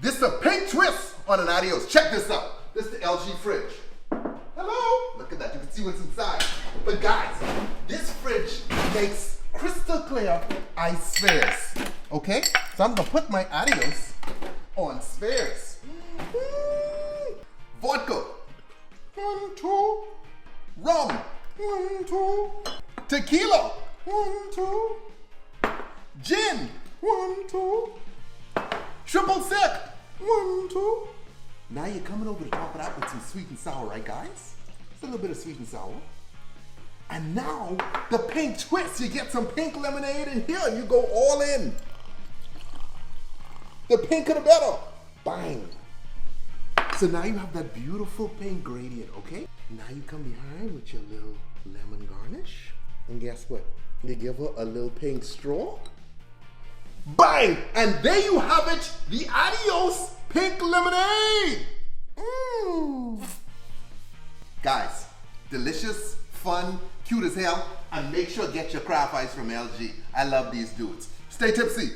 This is a pink twist on an Adios. Check this out. This is the LG fridge. Hello? Look at that. You can see what's inside. But guys, this fridge makes crystal clear ice spheres. Okay? So I'm going to put my Adios on spheres. Vodka. 1, 2. Rum. 1, 2. Tequila. 1, 2. Gin. 1, 2. Triple sec. 1, 2. Now you're coming over the top of that with some sweet and sour, right guys? Just a little bit of sweet and sour. And now, the pink twist. You get some pink lemonade in here and you go all in. The pinker the better. Bang. So now you have that beautiful pink gradient, okay? Now you come behind with your little lemon garnish. And guess what? You give her a little pink straw. Bang! And there you have it, the Adios pink lemonade. Guys, delicious, fun, cute as hell, and make sure to get your craft ice from LG. I love these dudes. Stay tipsy.